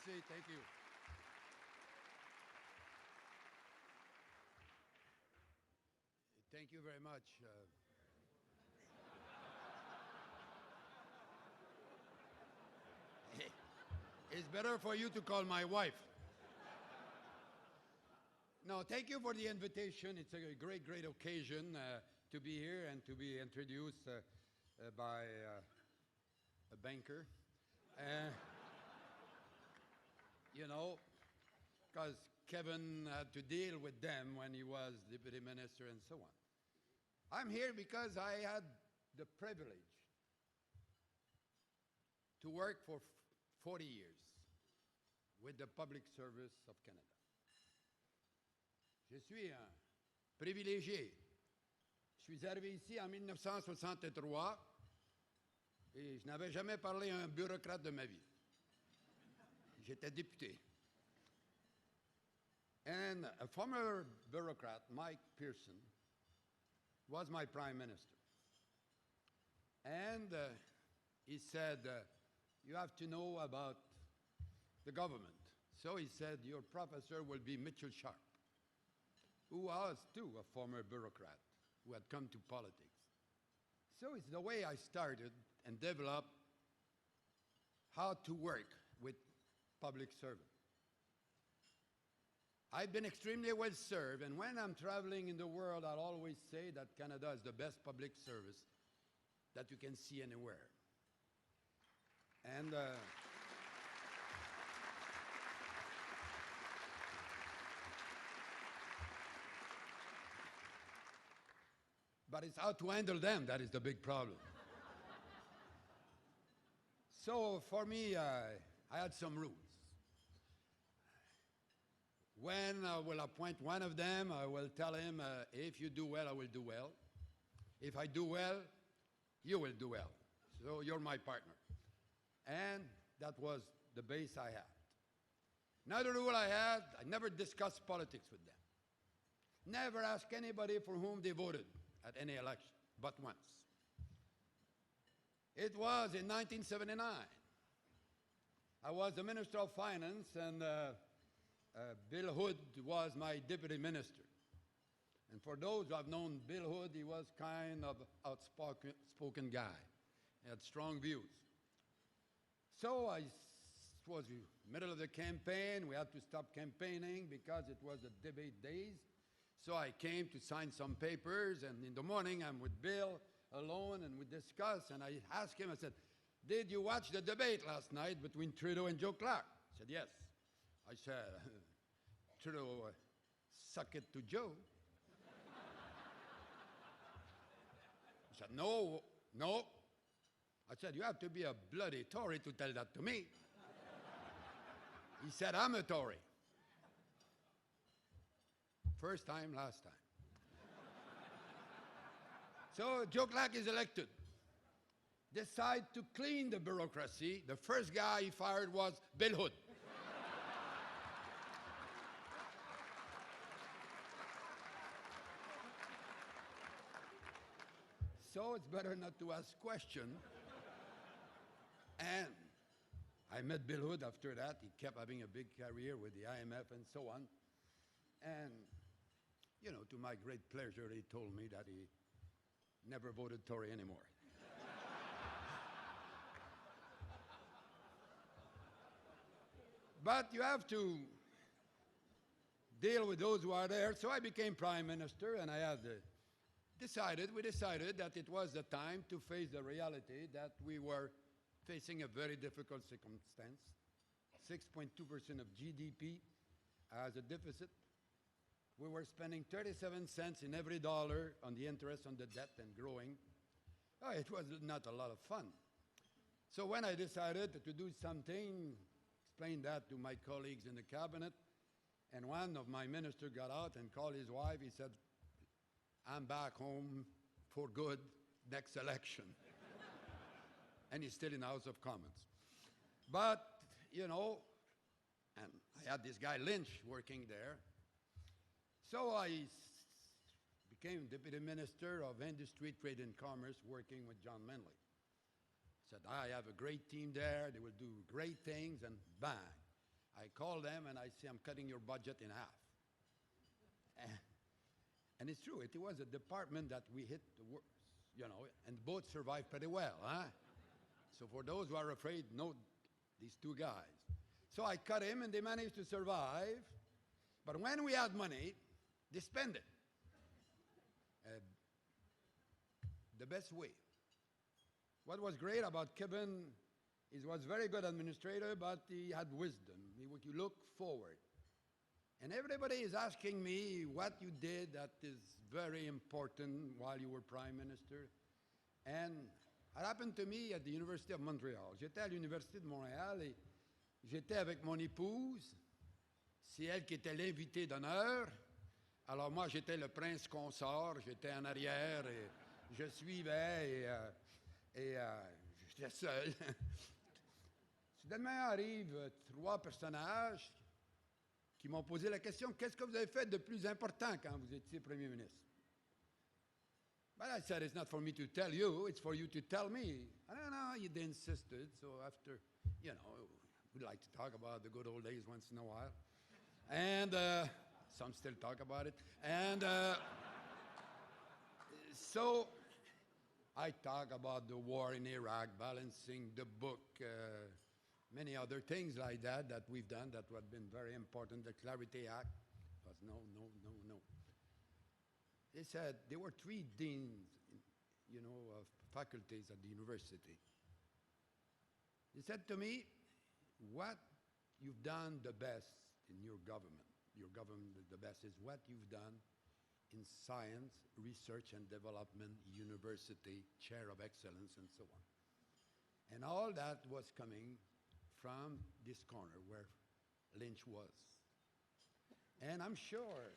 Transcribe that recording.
Merci, thank you. Thank you very much. It's better for you to call my wife. No, thank you for the invitation. It's a great, great occasion to be here and to be introduced by a banker. You know, because Kevin had to deal with them when he was deputy minister and so on. I'm here because I had the privilege to work for 40 years with the public service of Canada. Je suis un privilégié. Je suis arrivé ici en 1963 et je n'avais jamais parlé à un bureaucrate de ma vie. J'étais député. And a former bureaucrat, Mike Pearson, was my prime minister. And he said, you have to know about the government. So he said, your professor will be Mitchell Sharp, who was too a former bureaucrat who had come to politics. So it's the way I started and developed how to work with public servants. I've been extremely well served, and when I'm traveling in the world, I'll always say that Canada is the best public service that you can see anywhere. And but it's how to handle them that is the big problem. So for me, I had some rules. When I will appoint one of them, I will tell him, if you do well, I will do well. If I do well, you will do well. So you're my partner. And that was the base I had. Another rule I had, I never discussed politics with them. Never ask anybody for whom they voted at any election, but once. It was in 1979. I was the Minister of Finance, and Bill Hood was my deputy minister. And for those who have known Bill Hood, he was kind of outspoken guy. He had strong views. So it was the middle of the campaign. We had to stop campaigning because it was the debate days. So I came to sign some papers, and in the morning I'm with Bill alone, and we discuss, and I asked him, I said, did you watch the debate last night between Trudeau and Joe Clark? He said, yes. I said, Trudeau, suck it to Joe. He said, no, no. I said, you have to be a bloody Tory to tell that to me. He said, I'm a Tory. First time, last time. So Joe Clark is elected. Decide to clean the bureaucracy. The first guy he fired was Bill Hood. So it's better not to ask questions. And I met Bill Hood after that. He kept having a big career with the IMF and so on. And, you know, to my great pleasure, he told me that he never voted Tory anymore. But you have to deal with those who are there. So I became prime minister, and I had we decided that it was the time to face the reality that we were facing a very difficult circumstance. 6.2% of GDP as a deficit. We were spending 37 cents in every dollar on the interest on the debt and growing. Oh, it was not a lot of fun. So when I decided to do something, explained that to my colleagues in the cabinet, and one of my ministers got out and called his wife. He said, I'm back home for good next election. And he's still in the House of Commons. But, you know, and I had this guy Lynch working there. So I became Deputy Minister of Industry, Trade and Commerce, working with John Manley. Said, I have a great team there, they will do great things, and bang. I call them and I say, I'm cutting your budget in half. And it's true, it was a department that we hit the worst, you know, and both survived pretty well, huh? So for those who are afraid, note these two guys. So I cut him and they managed to survive. But when we had money, they spent it. The best way. What was great about Kevin is he was a very good administrator, but he had wisdom. He would look forward. And everybody is asking me what you did that is very important while you were Prime Minister. And it happened to me at the University of Montreal. J'étais à l'Université de Montréal et j'étais avec mon épouse. C'est elle qui était l'invitée d'honneur. Alors moi, j'étais le prince consort. J'étais en arrière et je suivais et j'étais seul. Soudainement arrivent trois personnages qui m'ont posé la question, qu'est-ce que vous avez fait de plus important quand vous étiez Premier ministre? But I said, it's not for me to tell you, it's for you to tell me. I don't know, they insisted, so after, you know, we'd like to talk about the good old days once in a while. And some still talk about it. And so I talk about the war in Iraq, balancing the book, many other things like that that we've done that have been very important. The Clarity Act was no. They said there were three deans, you know, of faculties at the university. They said to me, what you've done the best in your government the best is what you've done in science, research and development, university, chair of excellence, and so on. And all that was coming from this corner where Lynch was. And I'm sure